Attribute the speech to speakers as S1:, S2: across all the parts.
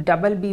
S1: BB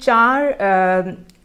S1: 4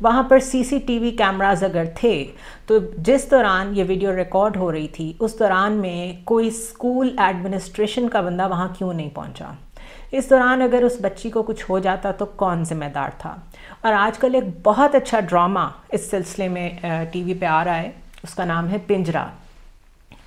S1: وہاں پر CCTV cameras اگر تھے تو جس دوران یہ ویڈیو ریکارڈ ہو رہی تھی اس دوران میں کوئی اسکول ایڈمنسٹریشن کا بندہ وہاں کیوں نہیں پہنچا؟ اس دوران اگر اس بچی کو کچھ ہو جاتا تو کون ذمہ دار تھا؟ اور آج کل ایک بہت اچھا ڈرامہ اس سلسلے میں ٹی وی پہ آ رہا ہے، اس کا نام ہے پنجرہ،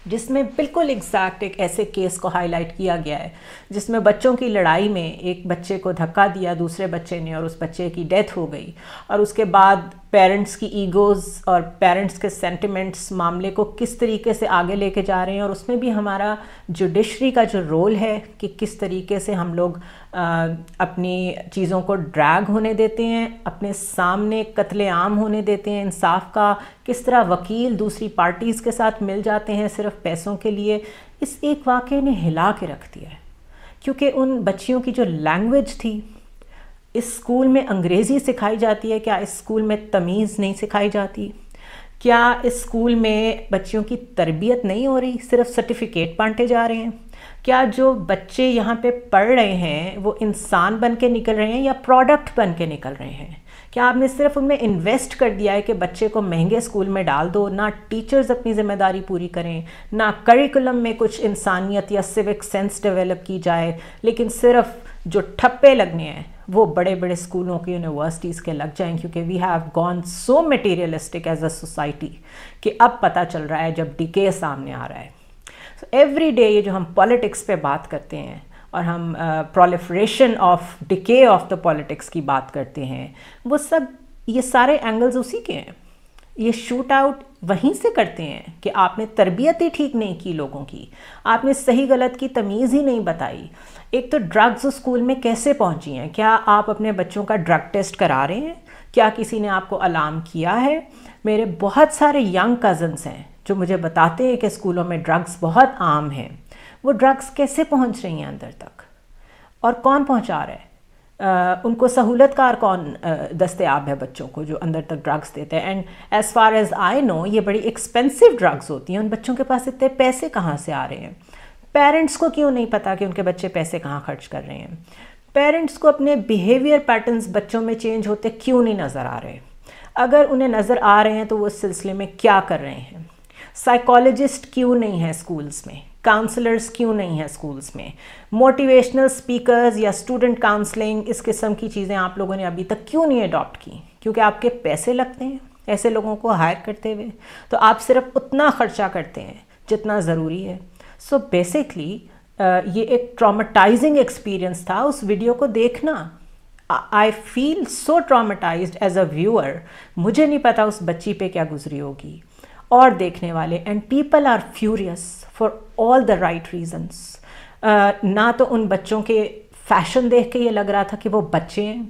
S1: جس میں بالکل ایگزیکٹ ایک ایسے کیس کو ہائی لائٹ کیا گیا ہے جس میں بچوں کی لڑائی میں ایک بچے کو دھکا دیا دوسرے بچے نے اور اس بچے کی ڈیتھ ہو گئی، اور اس کے بعد پیرنٹس کی ایگوز اور پیرنٹس کے سینٹیمنٹس معاملے کو کس طریقے سے آگے لے کے جا رہے ہیں، اور اس میں بھی ہمارا جوڈیشری کا جو رول ہے کہ کس طریقے سے ہم لوگ اپنی چیزوں کو ڈریگ ہونے دیتے ہیں، اپنے سامنے قتل عام ہونے دیتے ہیں انصاف کا، کس طرح وکیل دوسری پارٹیز کے ساتھ مل جاتے ہیں صرف پیسوں کے لیے، اس ایک واقعے نے ہلا کے رکھ دیا ہے۔ کیونکہ ان بچیوں کی جو لینگویج تھی، اس اسکول میں انگریزی سکھائی جاتی ہے، کیا اس اسکول میں تمیز نہیں سکھائی جاتی؟ کیا اس اسکول میں بچیوں کی تربیت نہیں ہو رہی، صرف سرٹیفکیٹ بانٹے جا رہے ہیں؟ کیا جو بچے یہاں پہ پڑھ رہے ہیں وہ انسان بن کے نکل رہے ہیں یا پروڈکٹ بن کے نکل رہے ہیں؟ کیا آپ نے صرف ان میں انویسٹ کر دیا ہے کہ بچے کو مہنگے اسکول میں ڈال دو، نہ ٹیچرز اپنی ذمہ داری پوری کریں، نہ کریکولم میں کچھ انسانیت یا سیوک سینس ڈیولپ کی جائے، لیکن صرف جو ٹھپے لگنے ہیں وہ بڑے بڑے اسکولوں کی یونیورسٹیز کے لگ جائیں، کیونکہ we have gone so materialistic as a society کہ اب پتہ چل رہا ہے جب ڈیکے سامنے آ رہا ہے۔ ایوری ڈے یہ جو ہم پالیٹکس پہ بات کرتے ہیں اور ہم proliferation of decay of the politics کی بات کرتے ہیں، وہ سب یہ سارے اینگلز اسی کے ہیں۔ یہ شوٹ آؤٹ وہیں سے کرتے ہیں کہ آپ نے تربیت ہی ٹھیک نہیں کی لوگوں کی، آپ نے صحیح غلط کی تمیز ہی نہیں بتائی۔ ایک تو ڈرگز اسکول میں کیسے پہنچی ہیں؟ کیا آپ اپنے بچوں کا ڈرگ ٹیسٹ کرا رہے ہیں؟ کیا کسی نے آپ کو الارم کیا ہے؟ میرے بہت سارے ینگ کزنس ہیں جو مجھے بتاتے ہیں کہ اسکولوں میں ڈرگز بہت عام ہیں۔ وہ ڈرگز کیسے پہنچ رہی ہیں اندر تک، اور کون پہنچا رہا ہے؟ ان کو سہولت کار کون دستیاب ہے بچوں کو جو اندر تک ڈرگز دیتے ہیں؟ And as far as I know یہ بڑی ایکسپینسو ڈرگز ہوتی ہیں، ان بچوں کے پاس اتنے پیسے کہاں سے آ رہے ہیں؟ پیرنٹس کو کیوں نہیں پتا کہ ان کے بچے پیسے کہاں خرچ کر رہے ہیں؟ پیرنٹس کو اپنے بیہیویئر پیٹرنز بچوں میں چینج ہوتے کیوں نہیں نظر آ رہے؟ اگر انہیں نظر آ رہے ہیں تو وہ اس سلسلے میں کیا کر رہے ہیں؟ سائیکالوجسٹ کیوں نہیں ہیں اسکولز میں؟ کاؤنسلرز کیوں نہیں ہیں اسکولز میں؟ موٹیویشنل سپیکرز یا اسٹوڈنٹ کاؤنسلنگ، اس قسم کی چیزیں آپ لوگوں نے ابھی تک کیوں نہیں اڈاپٹ کی؟ کیونکہ آپ کے پیسے لگتے ہیں ایسے لوگوں کو ہائر کرتے ہوئے، تو آپ صرف اتنا خرچہ کرتے ہیں جتنا ضروری ہے۔ سو بیسکلی یہ ایک ٹراماٹائزنگ ایکسپیرئنس تھا اس ویڈیو کو دیکھنا۔ آئی فیل سو ٹراماٹائزڈ ایز اے ویور، مجھے نہیں پتا اس بچی پہ کیا گزری ہوگی اور دیکھنے والے، and people are furious for all the right reasons. نہ تو ان بچوں کے فیشن دیکھ کے یہ لگ رہا تھا کہ وہ بچے ہیں،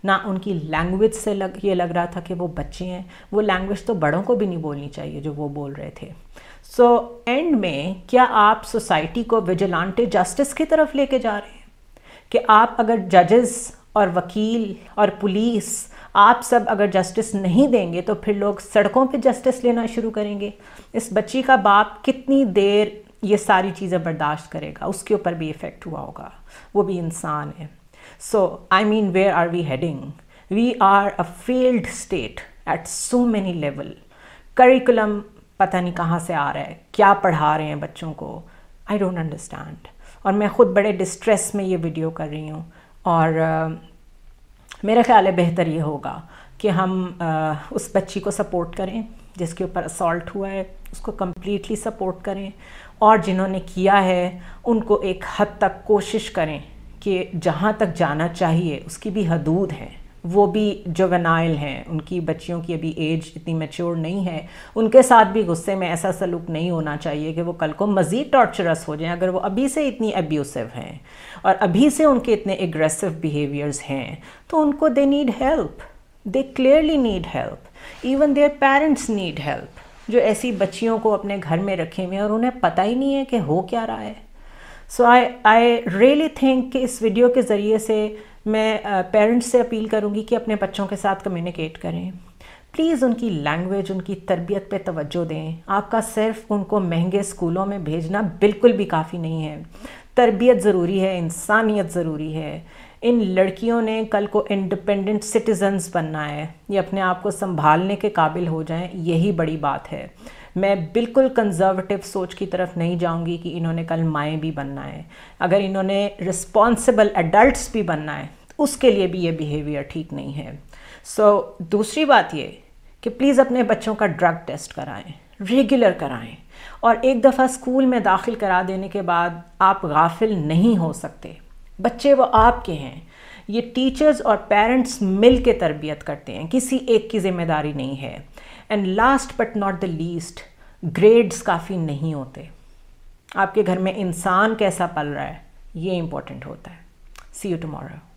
S1: نہ ان کی لینگویج سے یہ لگ رہا تھا کہ وہ بچے ہیں۔ وہ لینگویج تو بڑوں کو بھی نہیں بولنی چاہیے جو وہ بول رہے تھے۔ سو اینڈ میں کیا آپ سوسائٹی کو ویجیلانٹے جسٹس کی طرف لے کے جا رہے ہیں کہ آپ اگر ججز اور وکیل اور پولیس آپ سب اگر جسٹس نہیں دیں گے تو پھر لوگ سڑکوں پہ جسٹس لینا شروع کریں گے؟ اس بچی کا باپ کتنی دیر یہ ساری چیزیں برداشت کرے گا؟ اس کے اوپر بھی ایفیکٹ ہوا ہوگا، وہ بھی انسان ہے۔ So I mean where are we heading? We are a failed state at so many level. Curriculum پتہ نہیں کہاں سے آ رہا ہے، کیا پڑھا رہے ہیں بچوں کو، آئی ڈونٹ انڈرسٹینڈ۔ اور میں خود بڑے ڈسٹریس میں یہ ویڈیو کر رہی ہوں، اور میرا خیال ہے بہتر یہ ہوگا کہ ہم اس بچی کو سپورٹ کریں جس کے اوپر اسالٹ ہوا ہے، اس کو کمپلیٹلی سپورٹ کریں، اور جنہوں نے کیا ہے ان کو ایک حد تک کوشش کریں کہ جہاں تک جانا چاہیے اس کی بھی حدود ہیں، وہ بھی جوونائل ہیں، ان کی بچیوں کی ابھی ایج اتنی میچور نہیں ہے، ان کے ساتھ بھی غصے میں ایسا سلوک نہیں ہونا چاہیے کہ وہ کل کو مزید ٹارچرس ہو جائیں۔ اگر وہ ابھی سے اتنی ابیوسو ہیں اور ابھی سے ان کے اتنے اگریسو بیہیویئرز ہیں تو ان کو they need help, they clearly need help, even their parents need help, جو ایسی بچیوں کو اپنے گھر میں رکھے ہوئے اور انہیں پتہ ہی نہیں ہے کہ ہو کیا رہا ہے۔ سو آئی ریئلی تھنک کہ اس ویڈیو کے ذریعے سے میں پیرنٹس سے اپیل کروں گی کہ اپنے بچوں کے ساتھ کمیونیکیٹ کریں، پلیز ان کی لینگویج، ان کی تربیت پہ توجہ دیں۔ آپ کا صرف ان کو مہنگے اسکولوں میں بھیجنا بالکل بھی کافی نہیں ہے۔ تربیت ضروری ہے، انسانیت ضروری ہے، ان لڑکیوں نے کل کو انڈیپینڈنٹ سٹیزنز بننا ہے، یہ اپنے آپ کو سنبھالنے کے قابل ہو جائیں، یہی بڑی بات ہے۔ میں بالکل کنزرویٹو سوچ کی طرف نہیں جاؤں گی کہ انہوں نے کل مائیں بھی بننا ہے۔ اگر انہوں نے رسپانسبل ایڈلٹس بھی بننا ہے اس کے لیے بھی یہ بیہیویئر ٹھیک نہیں ہے۔ دوسری بات یہ کہ پلیز اپنے بچوں کا ڈرگ ٹیسٹ کرائیں، ریگولر کرائیں، اور ایک دفعہ اسکول میں داخل کرا دینے کے بعد آپ غافل نہیں ہو سکتے۔ بچے وہ آپ کے ہیں، یہ ٹیچرز اور پیرنٹس مل کے تربیت کرتے ہیں، کسی ایک کی ذمہ داری نہیں ہے۔ And last but not the least, grades کافی نہیں ہوتے، آپ کے گھر میں انسان کیسا پل رہا ہے یہ امپورٹنٹ ہوتا ہے۔ سی یو ٹمارو۔